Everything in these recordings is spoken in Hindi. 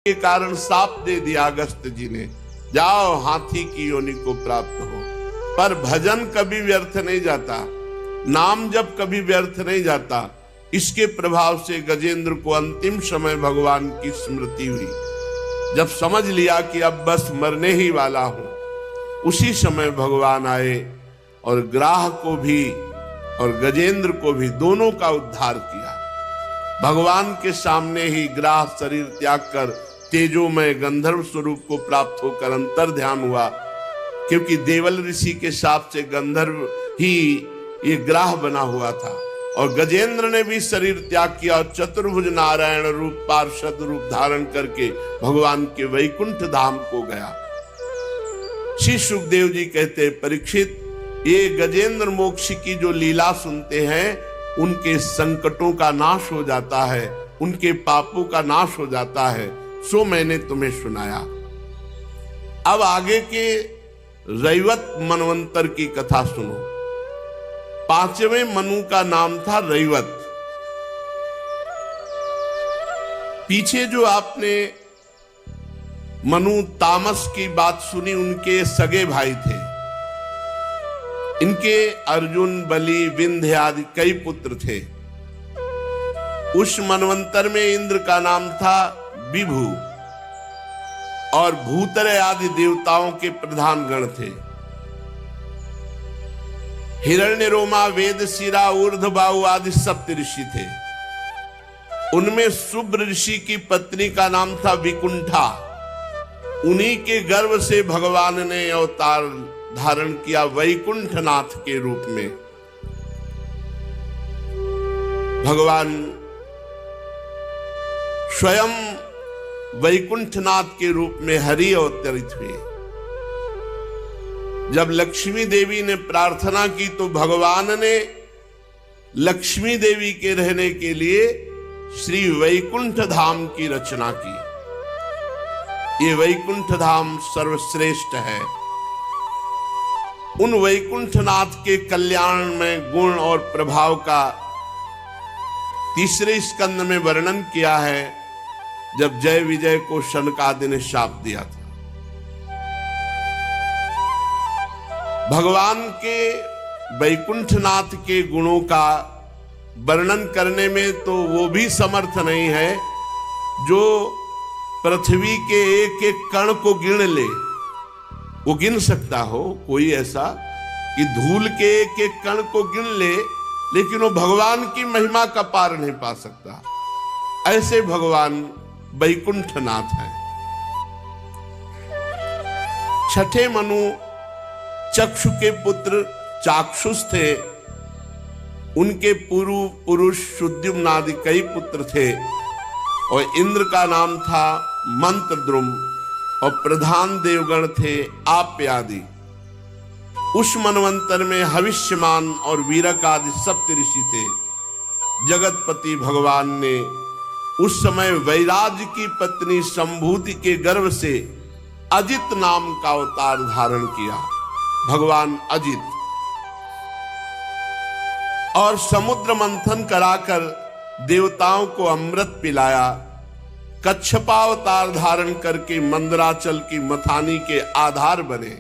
के कारण साप दे दिया अगस्त्य जी ने, जाओ हाथी की योनि को प्राप्त हो। पर भजन कभी व्यर्थ नहीं जाता, नाम जब कभी व्यर्थ नहीं जाता। इसके प्रभाव से गजेंद्र को अंतिम समय भगवान की स्मृति हुई। जब समझ लिया कि अब बस मरने ही वाला हूं, उसी समय भगवान आए और ग्राह को भी और गजेंद्र को भी, दोनों का उद्धार किया। भगवान के सामने ही ग्राह शरीर त्याग कर तेजोमय गंधर्व स्वरूप को प्राप्त होकर अंतर ध्यान हुआ, क्योंकि देवल ऋषि के शाप से गंधर्व ही ये ग्राह बना हुआ था। और गजेंद्र ने भी शरीर त्याग किया और चतुर्भुज नारायण रूप पार्षद रूप धारण करके भगवान के वैकुंठ धाम को गया। श्री सुखदेव जी कहते, परीक्षित, ये गजेंद्र मोक्ष की जो लीला सुनते हैं, उनके संकटों का नाश हो जाता है, उनके पापों का नाश हो जाता है। सो मैंने तुम्हें सुनाया। अब आगे के रैवत मनवंतर की कथा सुनो। पांचवें मनु का नाम था रैवत। पीछे जो आपने मनु तामस की बात सुनी, उनके सगे भाई थे। इनके अर्जुन, बलि, विंध्य आदि कई पुत्र थे। उस मनवंतर में इंद्र का नाम था विभु और भूतरे आदि देवताओं के प्रधान गण थे। हिरण्य रोमा, वेदशिरा, ऊर्ध्वबाहु आदि सप्त ऋषि थे। उनमें शुभ्र ऋषि की पत्नी का नाम था विकुंठा। उन्हीं के गर्भ से भगवान ने अवतार धारण किया वैकुंठनाथ के रूप में। भगवान स्वयं वैकुंठनाथ के रूप में हरि अवतरित हुए। जब लक्ष्मी देवी ने प्रार्थना की तो भगवान ने लक्ष्मी देवी के रहने के लिए श्री वैकुंठ धाम की रचना की। ये वैकुंठ धाम सर्वश्रेष्ठ है। उन वैकुंठनाथ के कल्याण में गुण और प्रभाव का तीसरे स्कंद में वर्णन किया है, जब जय विजय को शनकादि ने शाप दिया था। भगवान के वैकुंठनाथ के गुणों का वर्णन करने में तो वो भी समर्थ नहीं है जो पृथ्वी के एक एक कण को गिन ले। वो गिन सकता हो कोई ऐसा कि धूल के एक एक कण को गिन ले, लेकिन वो भगवान की महिमा का पार नहीं पा सकता। ऐसे भगवान वैकुंठनाथ हैं। छठे मनु चक्षु के पुत्र चाक्षुष थे। उनके पूर्व पुरुष शुद्युम्न आदि कई पुत्र थे। और इंद्र का नाम था मंत्रद्रुम और प्रधान देवगण थे आप्य आदि। उस मनवंतर में हविष्यमान और वीरक आदि सप्त ऋषि थे। जगतपति भगवान ने उस समय वैराज की पत्नी संभूति के गर्भ से अजित नाम का अवतार धारण किया। भगवान अजित और समुद्र मंथन कराकर देवताओं को अमृत पिलाया। कच्छपावतार धारण करके मंदराचल की मथानी के आधार बने।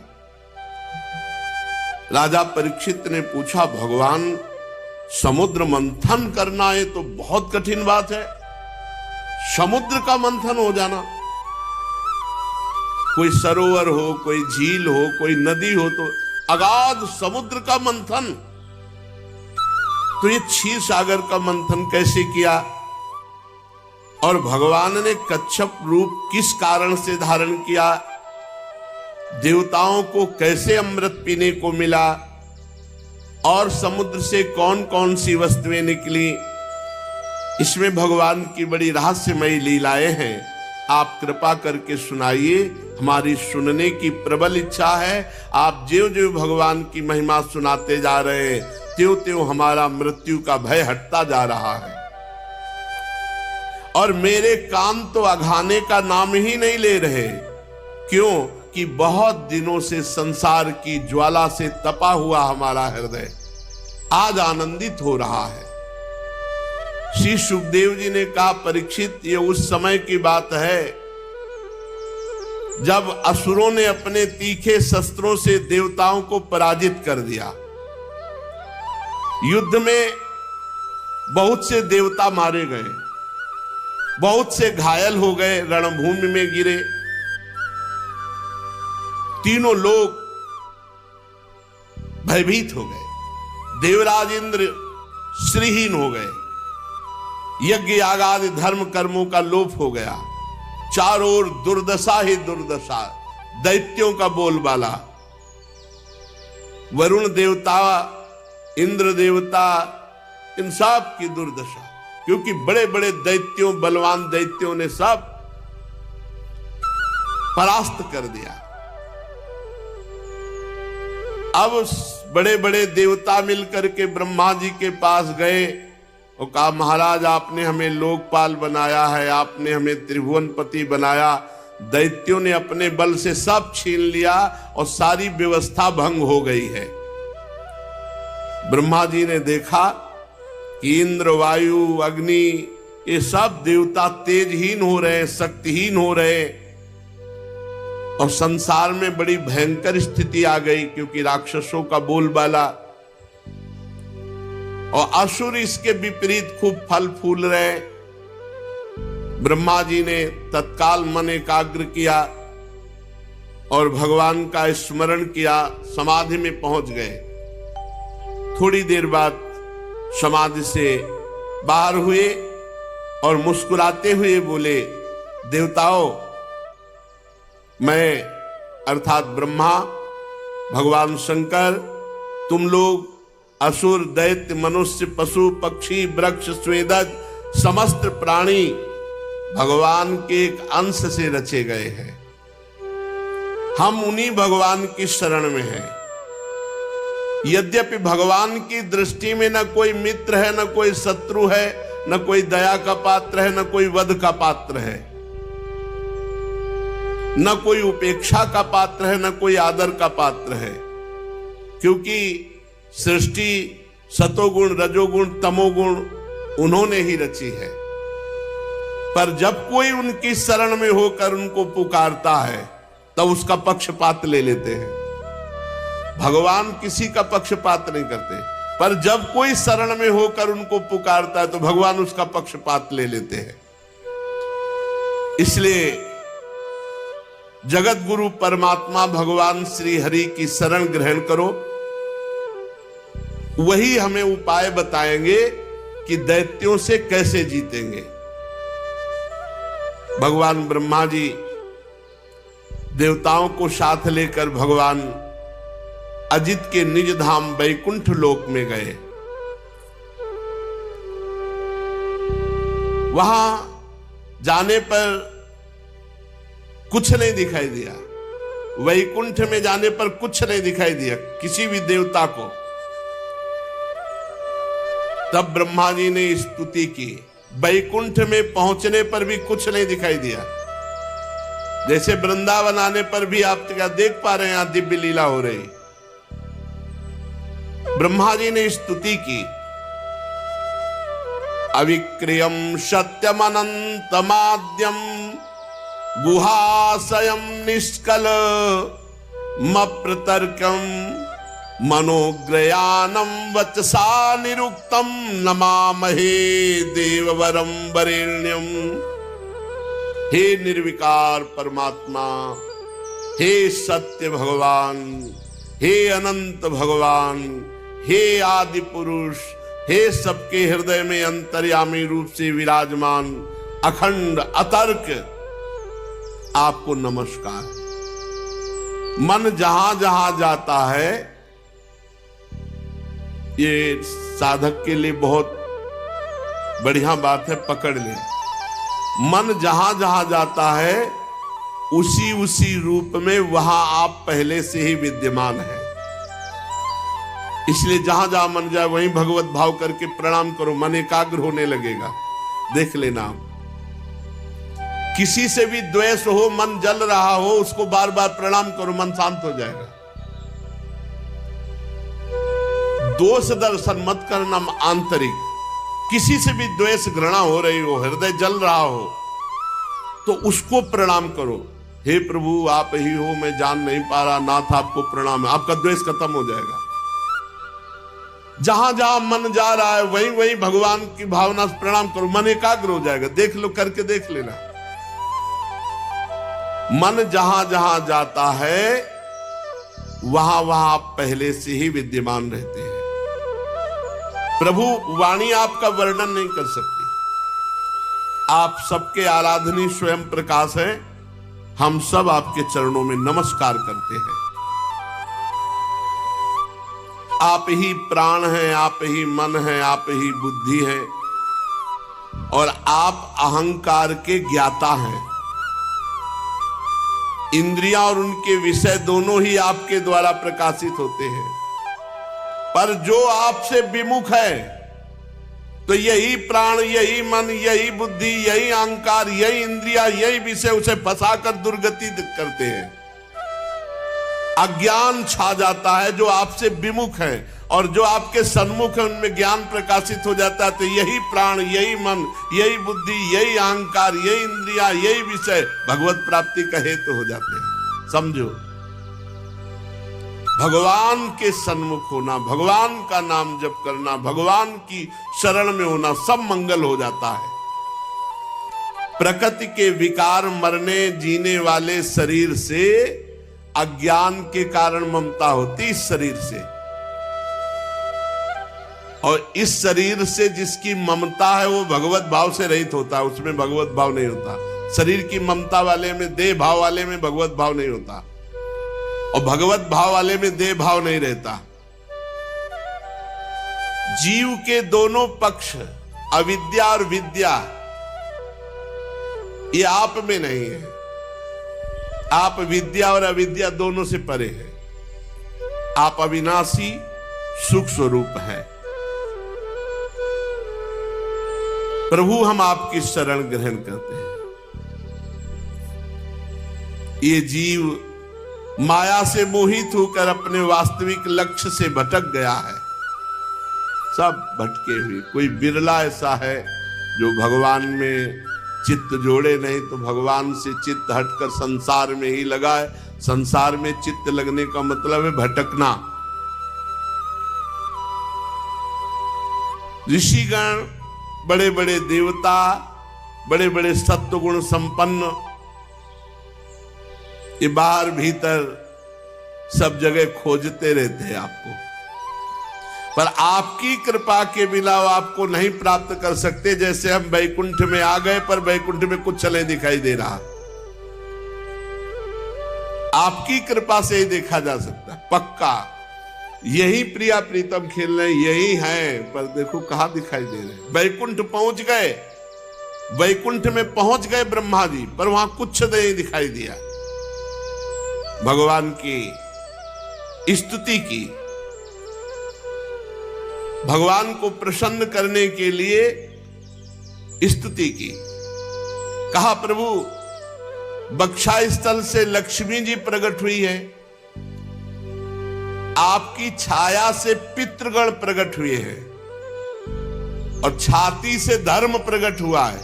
राजा परीक्षित ने पूछा, भगवान समुद्र मंथन करना ये तो बहुत कठिन बात है। समुद्र का मंथन हो जाना, कोई सरोवर हो, कोई झील हो, कोई नदी हो, तो अगाध समुद्र का मंथन, तो ये क्षीर सागर का मंथन कैसे किया? और भगवान ने कच्छप रूप किस कारण से धारण किया? देवताओं को कैसे अमृत पीने को मिला? और समुद्र से कौन कौन सी वस्तुएं निकली? इसमें भगवान की बड़ी रहस्यमयी लीलाएं हैं। आप कृपा करके सुनाइए, हमारी सुनने की प्रबल इच्छा है। आप ज्यों ज्यों भगवान की महिमा सुनाते जा रहे हैं, त्यों त्यों हमारा मृत्यु का भय हटता जा रहा है। और मेरे कान तो अघाने का नाम ही नहीं ले रहे। क्यों? कि बहुत दिनों से संसार की ज्वाला से तपा हुआ हमारा हृदय आज आनंदित हो रहा है। श्री सुखदेव जी ने कहा, परीक्षित, ये उस समय की बात है जब असुरों ने अपने तीखे शस्त्रों से देवताओं को पराजित कर दिया, युद्ध में बहुत से देवता मारे गए, बहुत से घायल हो गए, रणभूमि में गिरे, तीनों लोग भयभीत हो गए, देवराज इंद्र श्रीहीन हो गए, यज्ञ यागादि धर्म कर्मों का लोप हो गया, चारों ओर दुर्दशा ही दुर्दशा, दैत्यों का बोलबाला। वरुण देवता, इंद्र देवता, इन सब की दुर्दशा, क्योंकि बड़े बड़े दैत्यों, बलवान दैत्यों ने सब परास्त कर दिया। अब बड़े बड़े देवता मिलकर के ब्रह्मा जी के पास गए और कहा, महाराज आपने हमें लोकपाल बनाया है, आपने हमें त्रिभुवनपति बनाया, दैत्यों ने अपने बल से सब छीन लिया और सारी व्यवस्था भंग हो गई है। ब्रह्मा जी ने देखा कि इंद्र, वायु, अग्नि, ये सब देवता तेजहीन हो रहे हैं, शक्तिहीन हो रहे हैं, और संसार में बड़ी भयंकर स्थिति आ गई, क्योंकि राक्षसों का बोलबाला और असुर इसके विपरीत खूब फल फूल रहे। ब्रह्मा जी ने तत्काल मन एकाग्र किया और भगवान का स्मरण किया, समाधि में पहुंच गए। थोड़ी देर बाद समाधि से बाहर हुए और मुस्कुराते हुए बोले, देवताओं, मैं अर्थात ब्रह्मा, भगवान शंकर, तुम लोग असुर, दैत्य, मनुष्य, पशु, पक्षी, वृक्ष, स्वेदज, समस्त प्राणी भगवान के एक अंश से रचे गए हैं। हम उन्हीं भगवान की शरण में हैं। यद्यपि भगवान की दृष्टि में न कोई मित्र है, न कोई शत्रु है, न कोई दया का पात्र है, न कोई वध का पात्र है, न कोई उपेक्षा का पात्र है, न कोई आदर का पात्र है, क्योंकि सृष्टि सतोगुण, रजोगुण, तमोगुण उन्होंने ही रची है। पर जब कोई उनकी शरण में होकर उनको पुकारता है, तब उसका पक्षपात ले लेते हैं। भगवान किसी का पक्षपात नहीं करते, पर जब कोई शरण में होकर उनको पुकारता है तो भगवान उसका पक्षपात ले लेते हैं। इसलिए जगत गुरु परमात्मा भगवान श्री हरि की शरण ग्रहण करो, वही हमें उपाय बताएंगे कि दैत्यों से कैसे जीतेंगे। भगवान ब्रह्मा जी देवताओं को साथ लेकर भगवान अजित के निज धाम वैकुंठ लोक में गए। वहां जाने पर कुछ नहीं दिखाई दिया, वैकुंठ में जाने पर कुछ नहीं दिखाई दिया किसी भी देवता को। तब ब्रह्मा जी ने स्तुति की, वैकुंठ में पहुंचने पर भी कुछ नहीं दिखाई दिया। जैसे वृंदावन आने पर भी आप क्या देख पा रहे हैं, यहां दिव्य लीला हो रही। ब्रह्मा जी ने स्तुति की, अविक्रियम सत्यम अनंतमाद्यम गुहाशयम निष्कल मप्रतर्कम मनोग्रयानम वचसा निरुक्तम नमामहे देववरम वरेण्यम। हे निर्विकार परमात्मा, हे सत्य भगवान, हे अनंत भगवान, हे आदि पुरुष, हे सबके हृदय में अंतर्यामी रूप से विराजमान अखंड अतर्क, आपको नमस्कार। मन जहां जहां जाता है, ये साधक के लिए बहुत बढ़िया बात है, पकड़ ले। मन जहां जहां जाता है उसी उसी रूप में वहां आप पहले से ही विद्यमान है। इसलिए जहां जहां मन जाए वहीं भगवत भाव करके प्रणाम करो, मन एकाग्र होने लगेगा। देख लेना, किसी से भी द्वेष हो, मन जल रहा हो, उसको बार बार प्रणाम करो, मन शांत हो जाएगा। दोष दर्शन मत करना आंतरिक, किसी से भी द्वेष घृणा हो रही हो, हृदय जल रहा हो, तो उसको प्रणाम करो। हे प्रभु आप ही हो, मैं जान नहीं पा रहा, नाथ आपको प्रणाम है, आपका द्वेष खत्म हो जाएगा। जहां जहां मन जा रहा है वहीं वहीं भगवान की भावना से प्रणाम करो, मन एकाग्र हो जाएगा। देख लो, करके देख लेना। मन जहां जहां जाता है वहां वहां आप पहले से ही विद्यमान रहते हैं। प्रभु वाणी आपका वर्णन नहीं कर सकती। आप सबके आराधनीय स्वयं प्रकाश है। हम सब आपके चरणों में नमस्कार करते हैं। आप ही प्राण हैं, आप ही मन है, आप ही बुद्धि है, और आप अहंकार के ज्ञाता हैं। इंद्रियां और उनके विषय दोनों ही आपके द्वारा प्रकाशित होते हैं। पर जो आपसे विमुख है, तो यही प्राण, यही मन, यही बुद्धि, यही अहंकार, यही इंद्रिया, यही विषय उसे फंसाकर दुर्गति करते हैं। अज्ञान छा जाता है जो आपसे विमुख है, और जो आपके सन्मुख है उनमें ज्ञान प्रकाशित हो जाता है। तो यही प्राण, यही मन, यही बुद्धि, यही अहंकार, यही इंद्रिया, यही विषय भगवत प्राप्ति का हेतु हो जाते हैं। समझो, भगवान के सन्मुख होना, भगवान का नाम जप करना, भगवान की शरण में होना, सब मंगल हो जाता है। प्रकृति के विकार मरने जीने वाले शरीर से अज्ञान के कारण ममता होती, इस शरीर से। और इस शरीर से जिसकी ममता है वो भगवत भाव से रहित होता है, उसमें भगवत भाव नहीं होता। शरीर की ममता वाले में, देह भाव वाले में भगवत भाव नहीं होता, और भगवत भाव वाले में देह भाव नहीं रहता। जीव के दोनों पक्ष, अविद्या और विद्या, ये आप में नहीं है। आप विद्या और अविद्या दोनों से परे हैं। आप अविनाशी सुख स्वरूप है। प्रभु हम आपकी शरण ग्रहण करते हैं। ये जीव माया से मोहित होकर अपने वास्तविक लक्ष्य से भटक गया है। सब भटके हुए, कोई बिरला ऐसा है जो भगवान में चित्त जोड़े नहीं, तो भगवान से चित्त हटकर संसार में ही लगा है। संसार में चित्त लगने का मतलब है भटकना। ऋषिगण, बड़े बड़े देवता, बड़े बड़े सत्वगुण संपन्न, ये बाहर भीतर सब जगह खोजते रहते हैं आपको, पर आपकी कृपा के बिना वो आपको नहीं प्राप्त कर सकते। जैसे हम वैकुंठ में आ गए, पर वैकुंठ में कुछ नहीं दिखाई दे रहा। आपकी कृपा से ही देखा जा सकता है पक्का। यही प्रिया प्रीतम खेल रहे, यही है, पर देखो कहां दिखाई दे रहे। वैकुंठ पहुंच गए, वैकुंठ में पहुंच गए ब्रह्मा जी, पर वहां कुछ नहीं दिखाई दिया। भगवान की स्तुति की, भगवान को प्रसन्न करने के लिए स्तुति की। कहा प्रभु बक्षा स्थल से लक्ष्मी जी प्रकट हुई है, आपकी छाया से पितृगण प्रकट हुए हैं, और छाती से धर्म प्रकट हुआ है,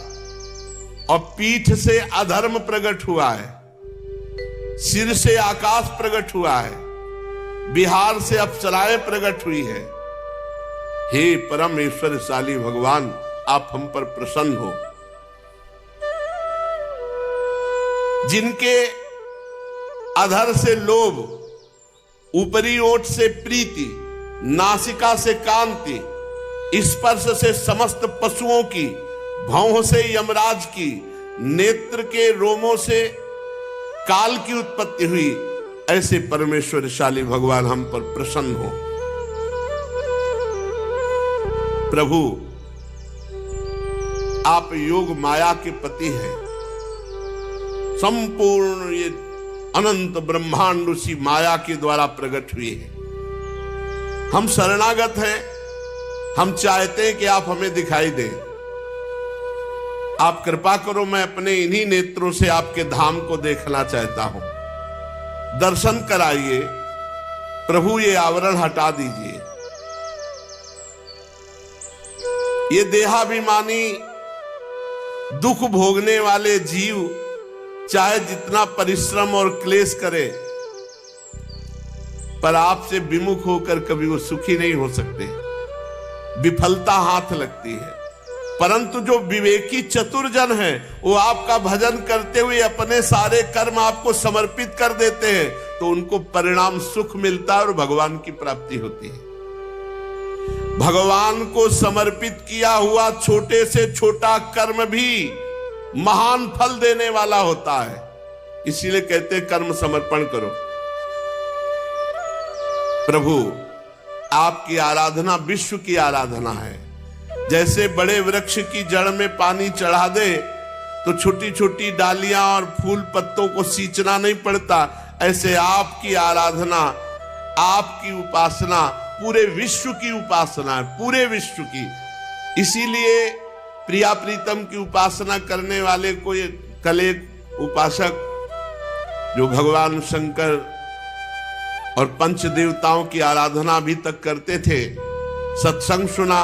और पीठ से अधर्म प्रकट हुआ है, सिर से आकाश प्रकट हुआ है, बिहार से अप्सराएं प्रकट हुई है। हे परम ऐश्वर्यशाली भगवान, आप हम पर प्रसन्न हो। जिनके अधर से लोभ, ऊपरी ओठ से प्रीति, नासिका से कांति, स्पर्श से समस्त पशुओं की, भौं से यमराज की, नेत्र के रोमों से काल की उत्पत्ति हुई, ऐसे परमेश्वरशाली भगवान हम पर प्रसन्न हो। प्रभु आप योग माया के पति हैं। संपूर्ण ये अनंत ब्रह्मांड उसी माया के द्वारा प्रकट हुए हैं। हम शरणागत हैं, हम चाहते हैं कि आप हमें दिखाई दें। आप कृपा करो, मैं अपने इन्हीं नेत्रों से आपके धाम को देखना चाहता हूं। दर्शन कराइए प्रभु, ये आवरण हटा दीजिए। ये देहाभिमानी दुख भोगने वाले जीव चाहे जितना परिश्रम और क्लेश करे, पर आपसे विमुख होकर कभी वो सुखी नहीं हो सकते, विफलता हाथ लगती है। परंतु जो विवेकी चतुर जन है वो आपका भजन करते हुए अपने सारे कर्म आपको समर्पित कर देते हैं, तो उनको परिणाम सुख मिलता है और भगवान की प्राप्ति होती है। भगवान को समर्पित किया हुआ छोटे से छोटा कर्म भी महान फल देने वाला होता है। इसीलिए कहते हैं कर्म समर्पण करो। प्रभु आपकी आराधना विश्व की आराधना है। जैसे बड़े वृक्ष की जड़ में पानी चढ़ा दे तो छोटी छोटी डालियां और फूल पत्तों को सींचना नहीं पड़ता, ऐसे आपकी आराधना, आपकी उपासना पूरे विश्व की उपासना है, पूरे विश्व की। इसीलिए प्रिया प्रीतम की उपासना करने वाले को ये कल एक उपासक जो भगवान शंकर और पंच देवताओं की आराधना अभी तक करते थे, सत्संग सुना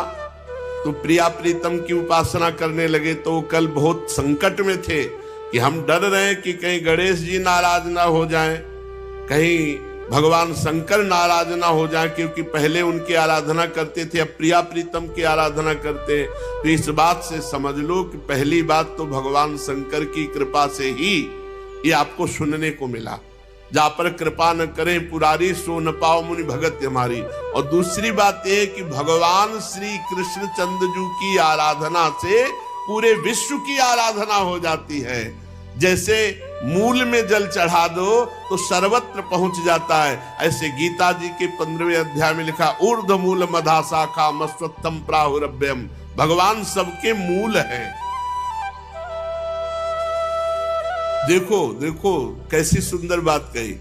तो प्रिया प्रीतम की उपासना करने लगे। तो वो कल बहुत संकट में थे कि हम डर रहे हैं कि कहीं गणेश जी नाराज ना हो जाएं, कहीं भगवान शंकर नाराज ना हो जाएं, क्योंकि पहले उनकी आराधना करते थे, अब प्रिया प्रीतम की आराधना करते हैं। तो इस बात से समझ लो कि पहली बात तो भगवान शंकर की कृपा से ही ये आपको सुनने को मिला। जा पर कृपा न करें पुरारी सो न पाओ मुनि भगत हमारी। और दूसरी बात यह कि भगवान श्री कृष्ण चंद्र की आराधना से पूरे विश्व की आराधना हो जाती है। जैसे मूल में जल चढ़ा दो तो सर्वत्र पहुंच जाता है, ऐसे गीता जी के 15वें अध्याय में लिखा ऊर्ध्व मूल मधा शाखा मस्वत्तम प्राहुरभ्यम। भगवान सबके मूल है। देखो देखो कैसी सुंदर बात कही।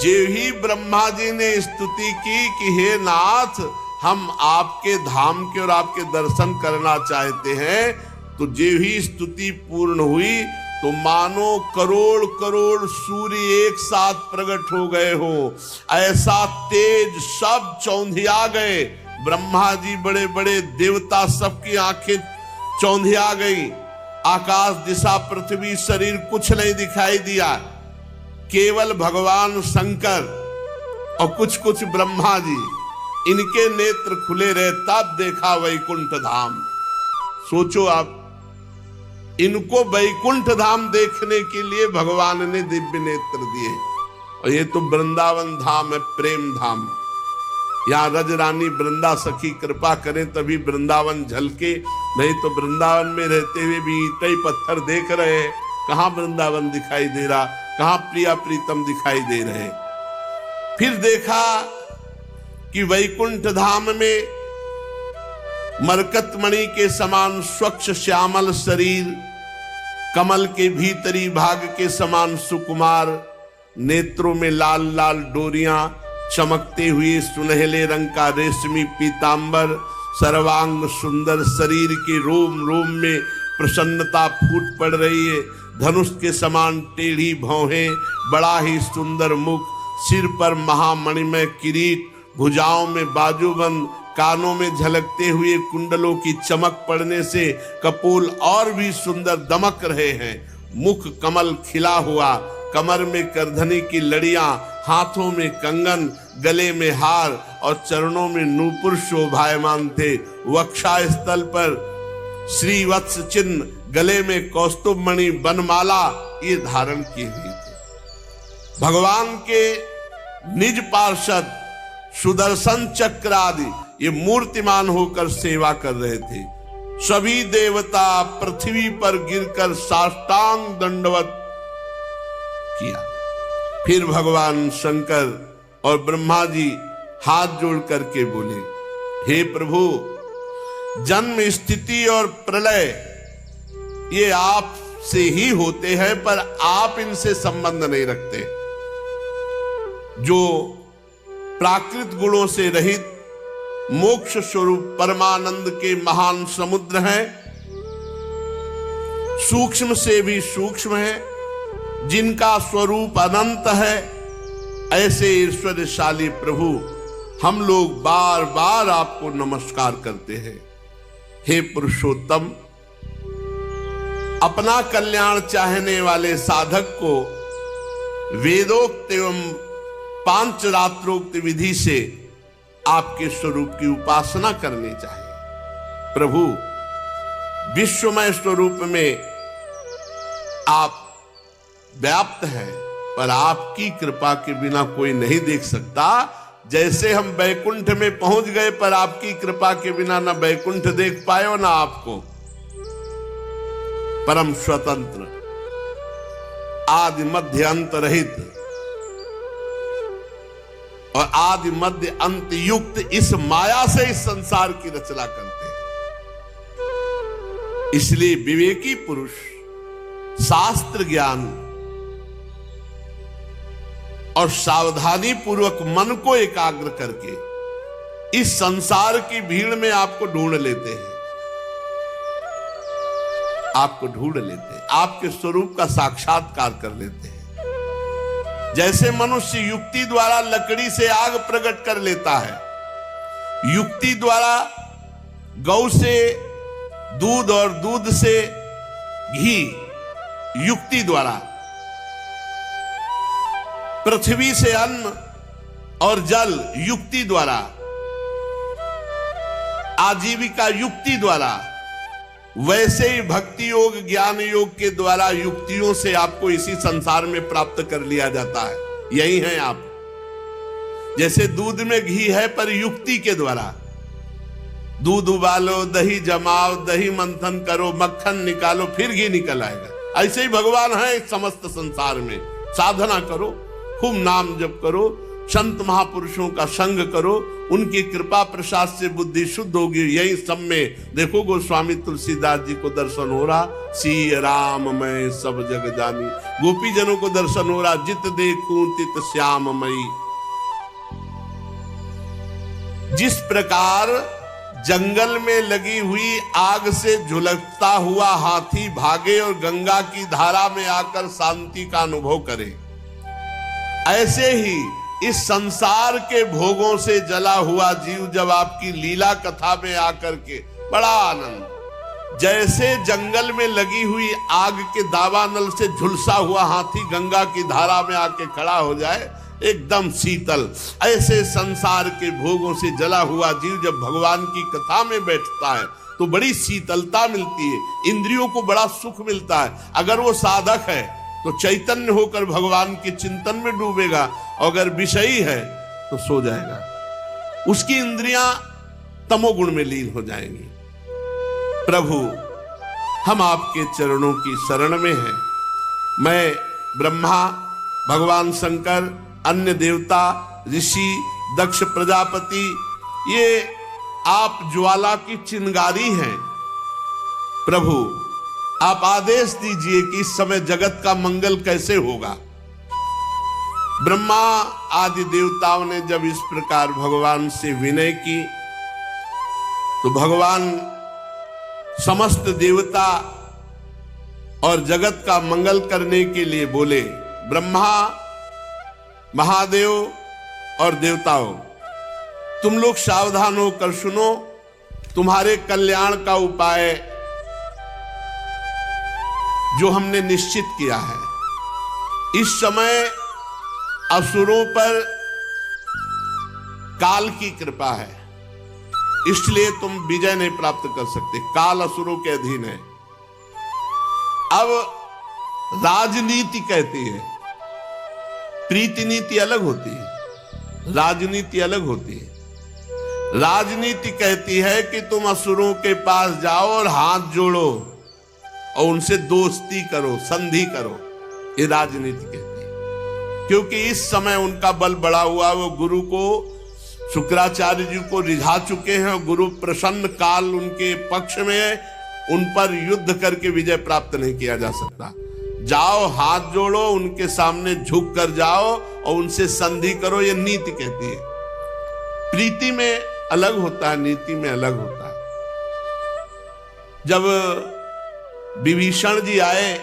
जे ही ब्रह्मा जी ने स्तुति की कि हे नाथ हम आपके धाम के और आपके दर्शन करना चाहते हैं, तो जे ही स्तुति पूर्ण हुई तो मानो करोड़ करोड़ सूर्य एक साथ प्रकट हो गए हो। ऐसा तेज सब चौंधिया गए। ब्रह्मा जी बड़े बड़े देवता सबकी आंखें चौंधिया गई। आकाश दिशा पृथ्वी शरीर कुछ नहीं दिखाई दिया, केवल भगवान शंकर और कुछ कुछ ब्रह्मा जी, इनके नेत्र खुले रहे, तब देखा वैकुंठ धाम। सोचो आप, इनको वैकुंठ धाम देखने के लिए भगवान ने दिव्य नेत्र दिए। और ये तो वृंदावन धाम है, प्रेम धाम। यहाँ रज रानी वृंदा सखी कृपा करें तभी वृंदावन झलके, नहीं तो वृंदावन में रहते हुए भी ईंटें ही पत्थर देख रहे हैं, कहाँ वृंदावन दिखाई दे रहा, कहाँ प्रिया प्रीतम दिखाई दे रहे। फिर देखा कि वैकुंठ धाम में मरकतमणि के समान स्वच्छ श्यामल शरीर, कमल के भीतरी भाग के समान सुकुमार, नेत्रों में लाल लाल डोरियां, चमकते हुए सुनहले रंग का रेशमी पीतांबर, सर्वांग सुंदर, शरीर के रोम रोम में प्रसन्नता फूट पड़ रही है। धनुष के समान टेढ़ी भौहें, बड़ा ही सुंदर मुख, सिर पर महामणिमय किरीट, भुजाओं में बाजूबंद, कानों में झलकते हुए कुंडलों की चमक पड़ने से कपोल और भी सुंदर दमक रहे हैं। मुख कमल खिला हुआ, कमर में करधनी की लड़ियां, हाथों में कंगन, गले में हार और चरणों में नूपुर शोभायमान थे। वक्षा स्थल पर श्रीवत्स चिन्ह, गले में कौस्तुभ मणि बनमाला ये धारण किए हुए थे। भगवान के निज पार्षद सुदर्शन चक्र आदि ये मूर्तिमान होकर सेवा कर रहे थे। सभी देवता पृथ्वी पर गिरकर साष्टांग दंडवत किया। फिर भगवान शंकर और ब्रह्मा जी हाथ जोड़ करके बोले, हे प्रभु, जन्म स्थिति और प्रलय ये आप से ही होते हैं, पर आप इनसे संबंध नहीं रखते। जो प्राकृत गुणों से रहित मोक्ष स्वरूप परमानंद के महान समुद्र हैं, सूक्ष्म से भी सूक्ष्म है, जिनका स्वरूप अनंत है, ऐसे ईश्वरशाली प्रभु हम लोग बार बार आपको नमस्कार करते हैं। हे पुरुषोत्तम, अपना कल्याण चाहने वाले साधक को वेदोक्त एवं पांच रात्रोक्त विधि से आपके स्वरूप की उपासना करनी चाहिए। प्रभु विश्वमय स्वरूप में आप व्याप्त हैं, पर आपकी कृपा के बिना कोई नहीं देख सकता। जैसे हम बैकुंठ में पहुंच गए, पर आपकी कृपा के बिना ना बैकुंठ देख पाए और ना आपको। परम स्वतंत्र, आदि मध्य अंत रहित और आदि मध्य अंत युक्त इस माया से इस संसार की रचना करते हैं। इसलिए विवेकी पुरुष शास्त्र ज्ञान और सावधानी पूर्वक मन को एकाग्र करके इस संसार की भीड़ में आपको ढूंढ लेते हैं, आपको ढूंढ लेते हैं, आपके स्वरूप का साक्षात्कार कर लेते हैं। जैसे मनुष्य युक्ति द्वारा लकड़ी से आग प्रकट कर लेता है, युक्ति द्वारा गौ से दूध और दूध से घी, युक्ति द्वारा पृथ्वी से अन्न और जल, युक्ति द्वारा आजीविका, युक्ति द्वारा, वैसे ही भक्ति योग ज्ञान योग के द्वारा युक्तियों से आपको इसी संसार में प्राप्त कर लिया जाता है। यही है आप। जैसे दूध में घी है, पर युक्ति के द्वारा दूध उबालो, दही जमाओ, दही मंथन करो, मक्खन निकालो, फिर घी निकल आएगा। ऐसे ही भगवान है समस्त संसार में। साधना करो, खूब नाम जप करो, संत महापुरुषों का संग करो, उनकी कृपा प्रसाद से बुद्धि शुद्ध होगी। यही सब में देखो गोस्वामी तुलसीदास जी को दर्शन हो रहा, सी राम मैं सब जग जानी। गोपी जनों को दर्शन हो रहा, जित देखूं तित श्याम मई। जिस प्रकार जंगल में लगी हुई आग से झुलसता हुआ हाथी भागे और गंगा की धारा में आकर शांति का अनुभव करे, ऐसे ही इस संसार के भोगों से जला हुआ जीव जब आपकी लीला कथा में आकर के बड़ा आनंद, जैसे जंगल में लगी हुई आग के दावानल से झुलसा हुआ हाथी गंगा की धारा में आके खड़ा हो जाए एकदम शीतल, ऐसे संसार के भोगों से जला हुआ जीव जब भगवान की कथा में बैठता है तो बड़ी शीतलता मिलती है, इंद्रियों को बड़ा सुख मिलता है। अगर वो साधक है तो चैतन्य होकर भगवान के चिंतन में डूबेगा, और अगर विषयी है तो सो जाएगा, उसकी इंद्रियां तमोगुण में लीन हो जाएंगी। प्रभु हम आपके चरणों की शरण में हैं। मैं ब्रह्मा, भगवान शंकर, अन्य देवता, ऋषि, दक्ष प्रजापति, ये आप ज्वाला की चिंगारी हैं। प्रभु आप आदेश दीजिए कि इस समय जगत का मंगल कैसे होगा। ब्रह्मा आदि देवताओं ने जब इस प्रकार भगवान से विनय की तो भगवान समस्त देवता और जगत का मंगल करने के लिए बोले, ब्रह्मा, महादेव और देवताओं, तुम लोग सावधान होकर सुनो, तुम्हारे कल्याण का उपाय जो हमने निश्चित किया है। इस समय असुरों पर काल की कृपा है, इसलिए तुम विजय नहीं प्राप्त कर सकते, काल असुरों के अधीन है। अब राजनीति कहती है, प्रीति नीति अलग होती है, राजनीति अलग होती है। राजनीति कहती है कि तुम असुरों के पास जाओ और हाथ जोड़ो और उनसे दोस्ती करो, संधि करो, ये राजनीति कहती है। क्योंकि इस समय उनका बल बढ़ा हुआ, वो गुरु को, शुक्राचार्य जी को रिझा चुके हैं, गुरु प्रसन्न, काल उनके पक्ष में है, उन पर युद्ध करके विजय प्राप्त नहीं किया जा सकता। जाओ, हाथ जोड़ो, उनके सामने झुक कर जाओ और उनसे संधि करो, ये नीति कहती है। प्रीति में अलग होता है, नीति में अलग होता है। जब विभीषण जी आए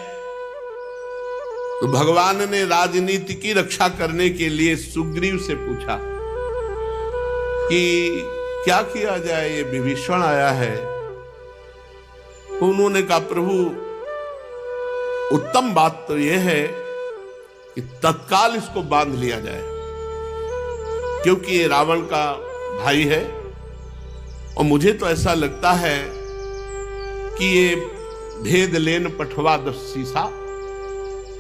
तो भगवान ने राजनीति की रक्षा करने के लिए सुग्रीव से पूछा कि क्या किया जाए, ये विभीषण आया है। तो उन्होंने कहा, प्रभु उत्तम बात तो यह है कि तत्काल इसको बांध लिया जाए, क्योंकि ये रावण का भाई है। और मुझे तो ऐसा लगता है कि ये भेद लेन पठवा दस सीसा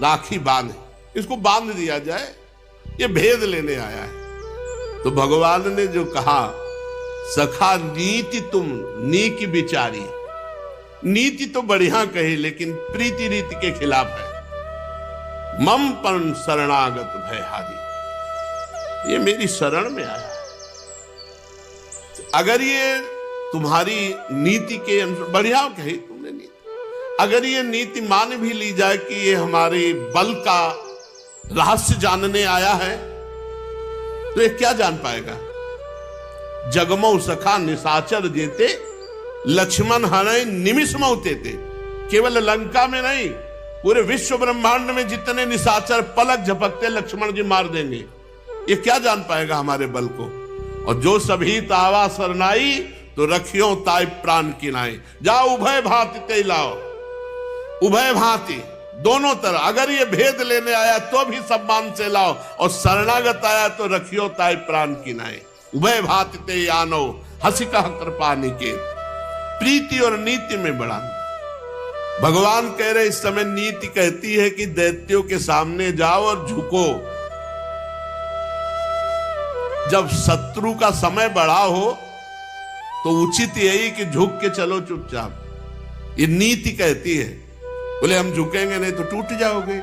राखी बांध, इसको बांध दिया जाए, ये भेद लेने आया है। तो भगवान ने जो कहा, सखा नीति तुम नीक विचारी, नीति तो बढ़िया कही लेकिन प्रीति रीति के खिलाफ है। मम पण शरणागत भयहारी, ये मेरी शरण में आया है। अगर ये तुम्हारी नीति के अनुसार, बढ़िया कही तुमने नीति, अगर ये नीति मान भी ली जाए कि ये हमारे बल का रहस्य जानने आया है, तो ये क्या जान पाएगा? जगमौ सखा निशाचर जेते, लक्ष्मण हरे निमिष मौतेते। केवल लंका में नहीं, पूरे विश्व ब्रह्मांड में जितने निशाचर पलक झपकते लक्ष्मण जी मार देंगे। ये क्या जान पाएगा हमारे बल को? और जो सभी तावा सरनाई, तो रखियो ताई प्राण किनाई। जाओ उभय भांति ते लाओ, उभय भांति दोनों तरह। अगर ये भेद लेने आया तो भी सम्मान से लाओ, और शरणागत आया तो रखियो ताई प्राण किनाई। उभय भांति ते आनो, हंसी कह कृपा निकेत। प्रीति और नीति में बड़ा भगवान कह रहे, इस समय नीति कहती है कि दैत्यों के सामने जाओ और झुको। जब शत्रु का समय बड़ा हो तो उचित यही कि झुक के चलो चुपचाप, ये नीति कहती है। बोले हम झुकेंगे नहीं तो टूट जाओगे।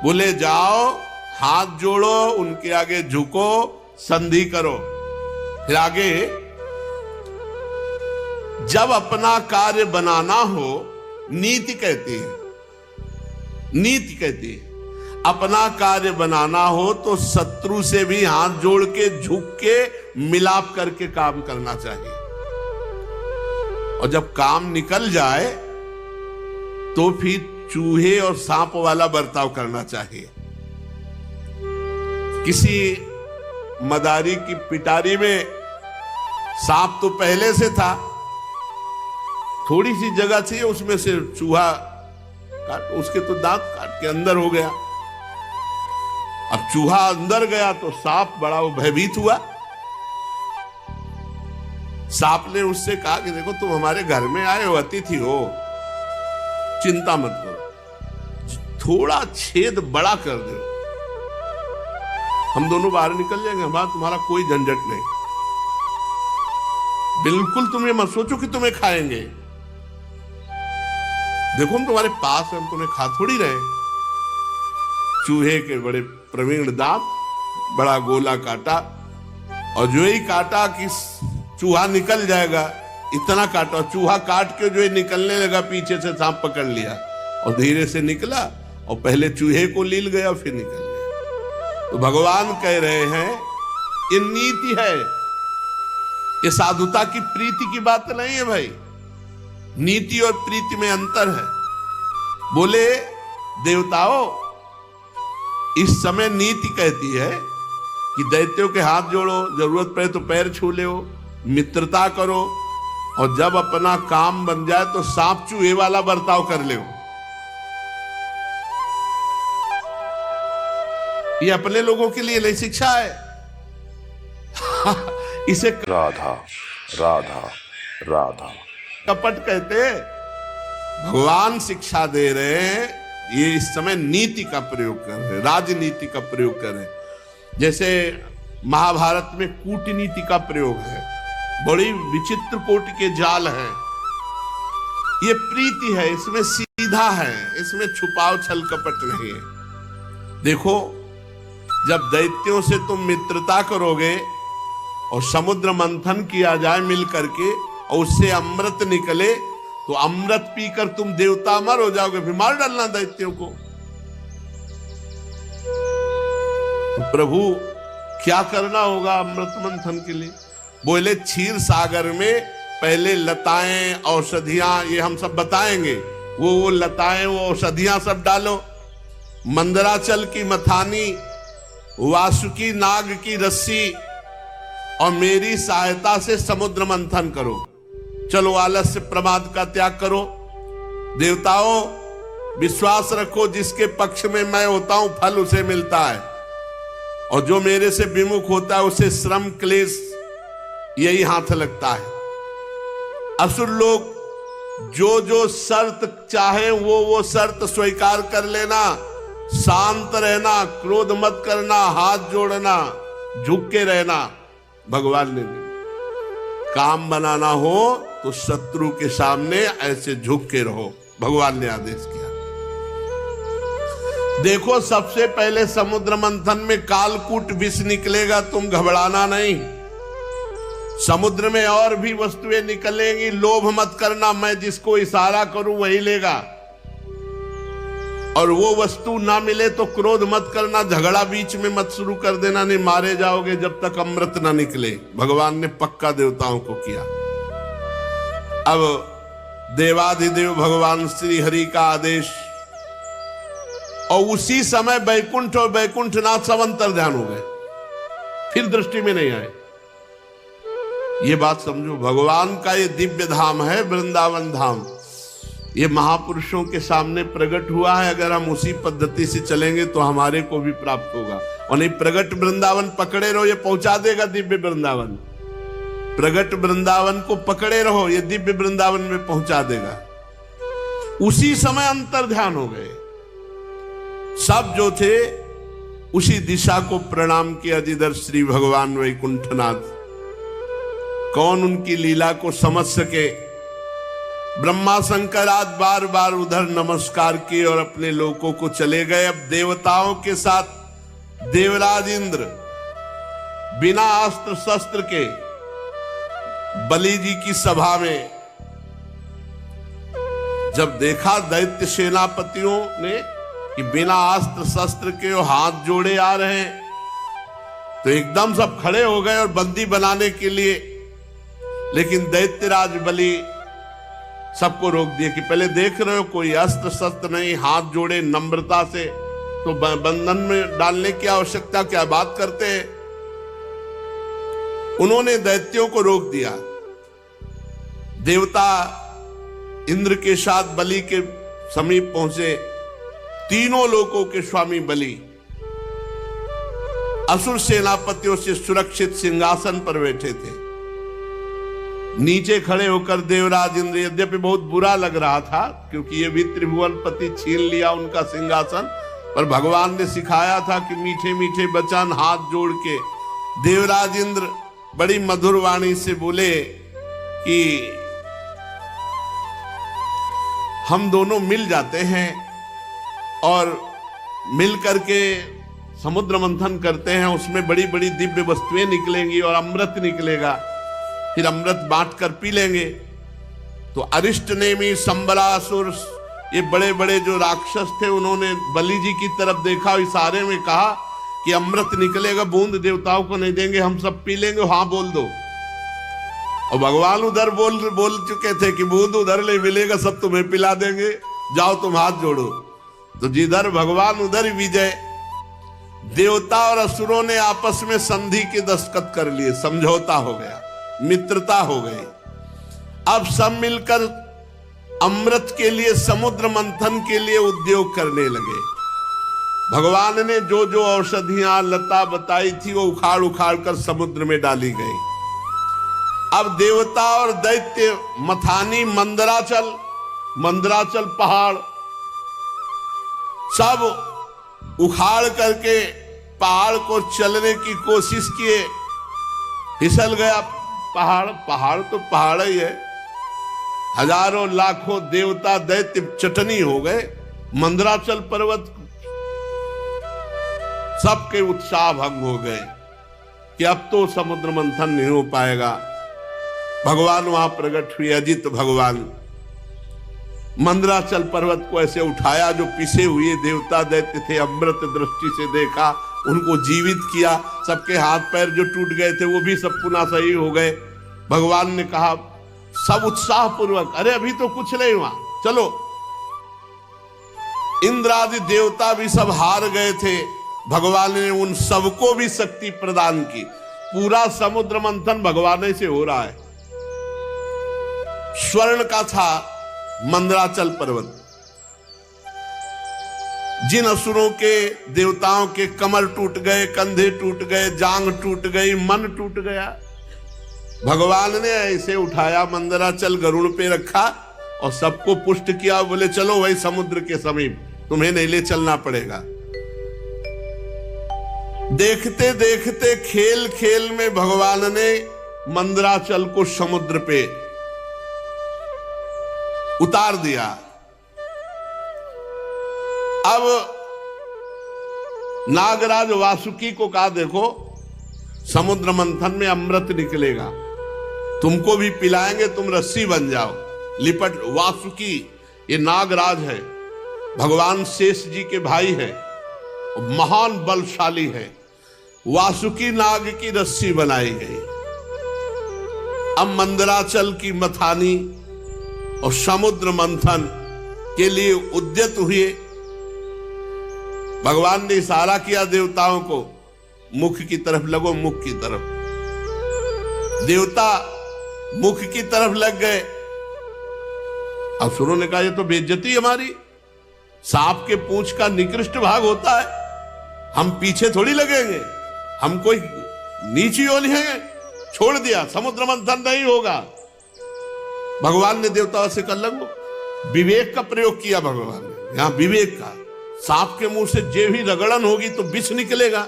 बोले जाओ, हाथ जोड़ो, उनके आगे झुको, संधि करो। फिर आगे, जब अपना कार्य बनाना हो, नीति कहती है, नीति कहती है अपना कार्य बनाना हो तो शत्रु से भी हाथ जोड़ के, झुक के, मिलाप करके काम करना चाहिए। और जब काम निकल जाए तो फिर चूहे और सांप वाला बर्ताव करना चाहिए। किसी मदारी की पिटारी में सांप तो पहले से था, थोड़ी सी जगह थी, उसमें से चूहा काट, उसके तो दांत काट के अंदर हो गया। अब चूहा अंदर गया तो सांप बड़ा वो भयभीत हुआ। सांप ने उससे कहा कि देखो तुम हमारे घर में आए हो, अतिथि हो, चिंता मत करो, थोड़ा छेद बड़ा कर दो, हम दोनों बाहर निकल जाएंगे, हमारा तुम्हारा कोई झंझट नहीं। बिल्कुल तुम ये मत सोचो कि तुम्हें खाएंगे, देखो हम तुम्हारे पास है, हम तुम्हें खा थोड़ी रहे। चूहे के बड़े प्रवीण दांत, बड़ा गोला काटा, और जो ही काटा कि चूहा निकल जाएगा, इतना काटा, चूहा काट के जो निकलने लगा, पीछे से सांप पकड़ लिया और धीरे से निकला, और पहले चूहे को लील गया फिर निकल गया। तो भगवान कह रहे हैं ये नीति है, ये साधुता की प्रीति की बात नहीं है भाई। नीति और प्रीति में अंतर है। बोले देवताओं, इस समय नीति कहती है कि दैत्यों के हाथ जोड़ो, जरूरत पड़े तो पैर छू लो, मित्रता करो, और जब अपना काम बन जाए तो सांप चूहे वाला बर्ताव कर लो। ये अपने लोगों के लिए नई शिक्षा है। इसे राधा राधा राधा कपट कहते। भगवान शिक्षा दे रहे हैं, ये इस समय नीति का प्रयोग कर रहे हैं, राजनीति का प्रयोग कर रहे हैं। जैसे महाभारत में कूटनीति का प्रयोग है, बड़ी विचित्र कोटि के जाल हैं। ये प्रीति है, इसमें सीधा है, इसमें छुपाव छल कपट नहीं है। देखो, जब दैत्यों से तुम मित्रता करोगे और समुद्र मंथन किया जाए मिल करके, और उससे अमृत निकले, तो अमृत पीकर तुम देवता अमर हो जाओगे, फिर मार डालना दैत्यों को। तो प्रभु क्या करना होगा अमृत मंथन के लिए? बोले क्षीर सागर में पहले लताएं, औषधियां, ये हम सब बताएंगे, वो लताएं, वो औषधियां सब डालो, मंदराचल की मथानी, वासुकी नाग की रस्सी, और मेरी सहायता से समुद्र मंथन करो। चलो आलस्य प्रमाद का त्याग करो। देवताओं, विश्वास रखो, जिसके पक्ष में मैं होता हूं फल उसे मिलता है, और जो मेरे से विमुख होता है उसे श्रम क्लेश यही हाथ लगता है। असुर लोग जो जो शर्त चाहे वो शर्त स्वीकार कर लेना, शांत रहना, क्रोध मत करना, हाथ जोड़ना, झुक के रहना, भगवान ने नहीं। काम बनाना हो तो शत्रु के सामने ऐसे झुक के रहो, भगवान ने आदेश किया। देखो, सबसे पहले समुद्र मंथन में कालकूट विष निकलेगा, तुम घबराना नहीं। समुद्र में और भी वस्तुएं निकलेंगी, लोभ मत करना, मैं जिसको इशारा करूं वही लेगा। और वो वस्तु ना मिले तो क्रोध मत करना, झगड़ा बीच में मत शुरू कर देना, नहीं मारे जाओगे जब तक अमृत ना निकले। भगवान ने पक्का देवताओं को किया। अब देवाधिदेव भगवान श्री हरि का आदेश, और उसी समय बैकुंठ और बैकुंठनाथ सब अंतर्ध्यान हो गए, फिर दृष्टि में नहीं आए। ये बात समझो, भगवान का ये दिव्य धाम है वृंदावन धाम, ये महापुरुषों के सामने प्रकट हुआ है। अगर हम उसी पद्धति से चलेंगे तो हमारे को भी प्राप्त होगा। और नहीं, प्रगट वृंदावन पकड़े रहो, ये पहुंचा देगा दिव्य वृंदावन। प्रगट वृंदावन को पकड़े रहो, ये दिव्य वृंदावन में पहुंचा देगा। उसी समय अंतर ध्यान हो गए सब जो थे, उसी दिशा को प्रणाम किया जिधर श्री भगवान वैकुंठनाथ। कौन उनकी लीला को समझ सके। ब्रह्मा शंकर आज बार बार उधर नमस्कार किए और अपने लोकों को चले गए। अब देवताओं के साथ देवराज इंद्र बिना अस्त्र शस्त्र के बलि जी की सभा में जब देखा दैत्य सेनापतियों ने कि बिना अस्त्र शस्त्र के वो हाथ जोड़े आ रहे हैं, तो एकदम सब खड़े हो गए और बंदी बनाने के लिए। लेकिन दैत्यराज बलि सबको रोक दिया कि पहले देख रहे हो कोई अस्त्र शस्त्र नहीं, हाथ जोड़े नम्रता से, तो बंधन में डालने की आवश्यकता, क्या बात करते हैं। उन्होंने दैत्यों को रोक दिया। देवता इंद्र के साथ बलि के समीप पहुंचे। तीनों लोकों के स्वामी बलि असुर सेनापतियों से सुरक्षित सिंहासन पर बैठे थे। नीचे खड़े होकर देवराज इंद्र, यद्यपि बहुत बुरा लग रहा था क्योंकि ये भी त्रिभुवनपति छीन लिया उनका सिंहासन, पर भगवान ने सिखाया था कि मीठे मीठे वचन हाथ जोड़ के देवराज इंद्र बड़ी मधुर वाणी से बोले कि हम दोनों मिल जाते हैं और मिल करके समुद्र मंथन करते हैं, उसमें बड़ी बड़ी दिव्य वस्तुएं निकलेंगी और अमृत निकलेगा, फिर अमृत बांट कर पी लेंगे। तो अरिष्ट नेमी, संबलासुर, ये बड़े बड़े जो राक्षस थे, उन्होंने बलि जी की तरफ देखा, इशारे में कहा कि अमृत निकलेगा, बूंद देवताओं को नहीं देंगे, हम सब पी लेंगे, हाँ बोल दो। और भगवान उधर बोल चुके थे कि बूंद उधर नहीं मिलेगा, सब तुम्हें पिला देंगे, जाओ तुम हाथ जोड़ो। तो जिधर भगवान उधर ही विजय। देवता और असुरों ने आपस में संधि के दस्तखत कर लिए, समझौता हो गया, मित्रता हो गई। अब सब मिलकर अमृत के लिए, समुद्र मंथन के लिए उद्योग करने लगे। भगवान ने जो जो औषधियां लता बताई थी वो उखाड़ उखाड़ कर समुद्र में डाली गई। अब देवता और दैत्य मथानी, मंदराचल पहाड़ सब उखाड़ करके पहाड़ को चलने की कोशिश किए, फिसल गया पहाड़ तो पहाड़ ही है। हजारों लाखों देवता दैत्य चटनी हो गए। मंदराचल पर्वत सबके उत्साह भंग हो गए कि अब तो समुद्र मंथन नहीं हो पाएगा। भगवान वहां प्रकट हुए, अजित भगवान। मंदराचल पर्वत को ऐसे उठाया, जो पिसे हुए देवता दैत्य थे, अमृत दृष्टि से देखा, उनको जीवित किया। सबके हाथ पैर जो टूट गए थे वो भी सब पुनः सही हो गए। भगवान ने कहा सब उत्साह पूर्वक, अरे अभी तो कुछ नहीं हुआ, चलो। इंद्र आदि देवता भी सब हार गए थे। भगवान ने उन सबको भी शक्ति प्रदान की। पूरा समुद्र मंथन भगवान से हो रहा है। स्वर्ण का था मंदराचल पर्वत, जिन असुरों के देवताओं के कमर टूट गए, कंधे टूट गए, जांग टूट गई, मन टूट गया, भगवान ने ऐसे उठाया, मंदराचल गरुड़ पे रखा और सबको पुष्ट किया। बोले चलो वही समुद्र के समीप, तुम्हें नहीं ले चलना पड़ेगा। देखते देखते खेल खेल में भगवान ने मंदराचल को समुद्र पे उतार दिया। अब नागराज वासुकी को कहा, देखो समुद्र मंथन में अमृत निकलेगा, तुमको भी पिलाएंगे, तुम रस्सी बन जाओ, लिपट। वासुकी ये नागराज है, भगवान शेष जी के भाई है, महान बलशाली है। वासुकी नाग की रस्सी बनाई गई। अब मंदराचल की मथानी और समुद्र मंथन के लिए उद्यत हुए। भगवान ने इशारा किया देवताओं को, मुख की तरफ लगो, मुख की तरफ। देवता मुख की तरफ लग गए। असुरों ने कहा ये तो बेइज्जती हमारी, सांप के पूंछ का निकृष्ट भाग होता है, हम पीछे थोड़ी लगेंगे, हम कोई नीची ओली हैं। छोड़ दिया, समुद्र मंथन नहीं होगा। भगवान ने देवताओं से कर लगो, विवेक का प्रयोग किया भगवान ने, यहां विवेक का। सांप के मुंह से जे भी रगड़न होगी तो विष निकलेगा,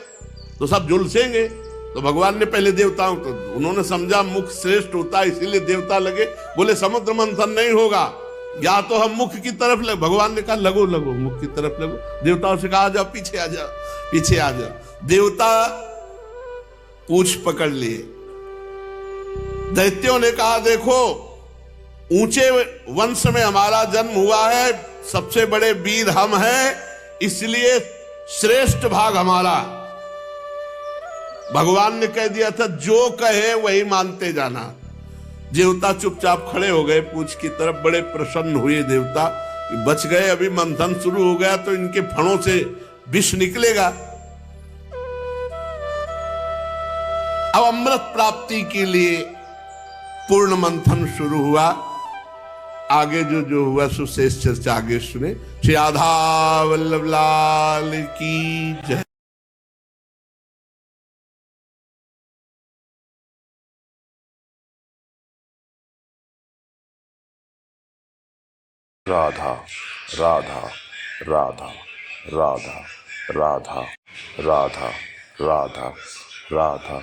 तो सब झुलसेंगे। तो भगवान ने पहले देवताओं को, उन्होंने समझा मुख श्रेष्ठ होता है, इसीलिए देवता लगे, बोले समुद्र मंथन नहीं होगा, या तो हम मुख की तरफ लगे। भगवान ने कहा लगो लगो, मुख की तरफ लगो। देवताओं से कहा, आ जाओ पीछे, आ जाओ पीछे, आ जाओ। देवता पूंछ पकड़ लिए। दैत्यों ने कहा, देखो ऊंचे वंश में हमारा जन्म हुआ है, सबसे बड़े वीर हम हैं, इसलिए श्रेष्ठ भाग हमारा। भगवान ने कह दिया था जो कहे वही मानते जाना। देवता चुपचाप खड़े हो गए पूंछ की तरफ, बड़े प्रसन्न हुए देवता, बच गए। अभी मंथन शुरू हो गया तो इनके फणों से विष निकलेगा। अब अमृत प्राप्ति के लिए पूर्ण मंथन शुरू हुआ। आगे जो हुआ सो शेष चर्चा आगे सुने। श्री राधा वल्लभ लाल की जय। राधा राधा राधा राधा राधा राधा राधा राधा।